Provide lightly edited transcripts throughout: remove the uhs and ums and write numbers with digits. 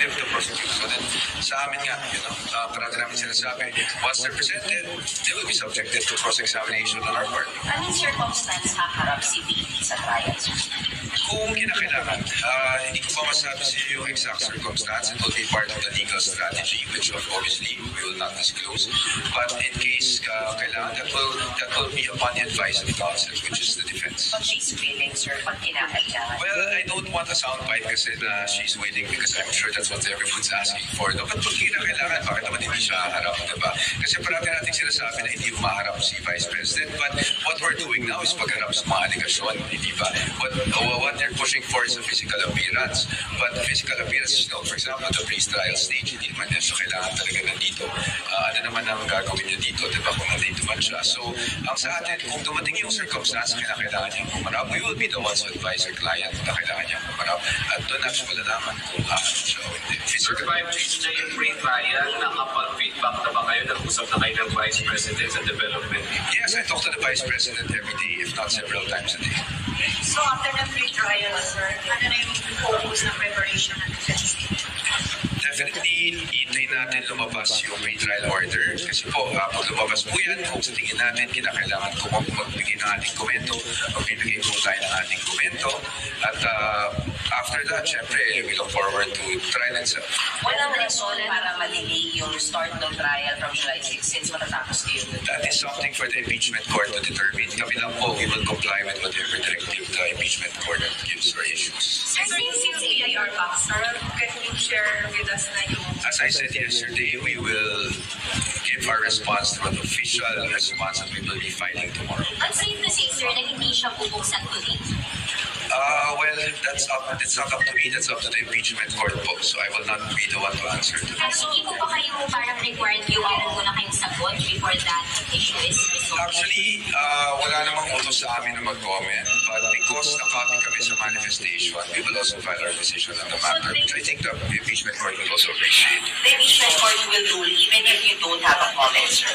prerogative to prosecute. So then, sa amin nga, parati namin sinasabi, once they're presented, they will be subjected to cross-examination on our part. Anong circumstance haharap si VP sa trial? Kung kinakailangan, hindi ko pa masabi sa iyo yung exact circumstance. It will be part of the legal strategy, which obviously we will not disclose. But in case kailangan, that will be upon the advice of counsel, which is the defense. But she's willing, sir, pag kinakailangan. Well, I don't want a soundbite kasi na she's willing because I'm sure that's what everyone's asking for. No? But pag kinakailangan, bakit naman hindi siya haharap, diba? Kasi parati natin sinasabi na hindi umaharap si Vice President. But what we're doing now is pagharap sa mga aligasyon, hindi ba? What they're pushing for is a physical appearance. But physical appearance is for example, the pre-trial stage, hindi naman siya kailangan talaga nandito. Ano naman ang gagawin niya dito, diba, kung nandito man siya. So, ang sa atin, kung dumating yung circumstance na kailangan niyang humarap, we will be the ones who advise our client na kailangan niyang humarap. At doon natin malalaman kung haharap siya o hindi. Sir, 5 days na yung pre-trial, nakapag-feedback na ba kayo? Nag-usap na kayo ng Vice President sa development? Yes, I talk to the Vice President every day, if not several times a day. So after the pre-trial, sir, ano na yung focus ng preparation ng defense team? Definitely, hintay natin lumabas yung pre-trial order. Kasi po, pag lumabas po yan, kung sa tingin natin, kinakailangan ko magbigay ng ating komento, magbibigay po tayo ng ating komento. At after that, syempre, we look forward to trial itself. Walang rason para ma-delay yung start ng trial from July 6 since matatapos kayo. That is something for the impeachment court to determine. Kami lang po, we will comply with whatever directive the impeachment court gives or issues. Sir, since PIR back, sir, can you share with us na yung... As I said yesterday, we will give our response to an official response that we will be filing tomorrow. Ang safe na safe, sir, na hindi siya bubuksan today. Well, it's not up to me, that's up to the impeachment court po. So I will not be the one to answer. Pero hindi po ba kayo parang required yung meron muna kayong sagot before that issue is resolved? Actually, wala namang utos sa amin na mag-comment. But because nakapit kami sa manifestation, we will also file our decision on the matter, which I think the impeachment court will also appreciate. The impeachment court will rule even if you don't have a comment, sir.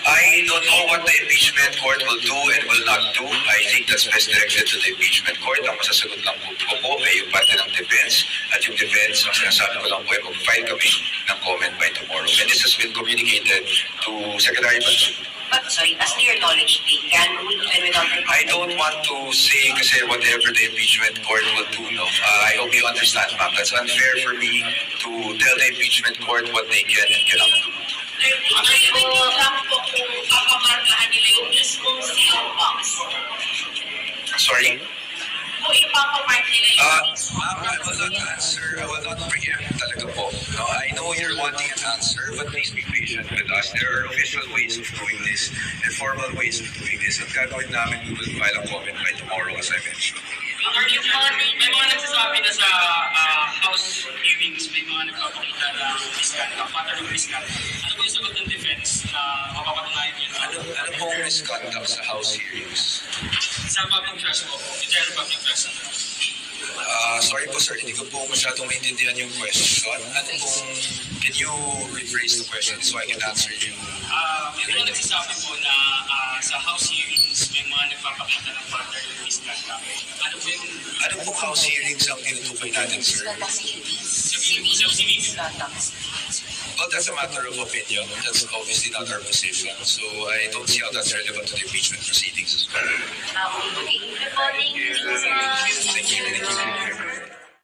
I don't know what the impeachment court will do and will not do. I think that's best directed to the impeachment court. Ang masasagot lang po ay yung parte ng defense. At yung defense, ang sinasabi ko lang po ay mag-file kami ng comment by tomorrow. And this has been communicated to Secretary Bansu. But sorry, as to your knowledge, they can rule even without a I don't want to say kasi whatever the impeachment court will do. No? I hope you understand, ma'am. That's unfair for me to tell the impeachment court what they can and cannot do. Sorry? Ma'am, I will not answer. I will not preempt talaga po. No, I know you're wanting an answer, but please be patient with us. There are official ways of doing this and formal ways of doing this. At gagawin namin, we will file a comment by tomorrow, as I mentioned. May mga nagsasabi na sa House hearings, may mga nagpapakita na misconduct, matter of misconduct. Ano po yung sagot ng defense na mapapatunayan yun? Ano pong misconduct sa House hearings? Sa public trust po, internal public trust. Sorry po sir, hindi ko po masyadong maintindihan yung question. Can you rephrase the question so I can answer you? May mga nagsasabi po na sa House hearings, may mga nagpapakita ng matter of misconduct. Ano pong House hearings ang tinutukoy natin, sir? Well, that's a matter of opinion. That's obviously not our position. So I don't see how that's relevant to the impeachment proceedings as well. Okay, good morning. Thank you.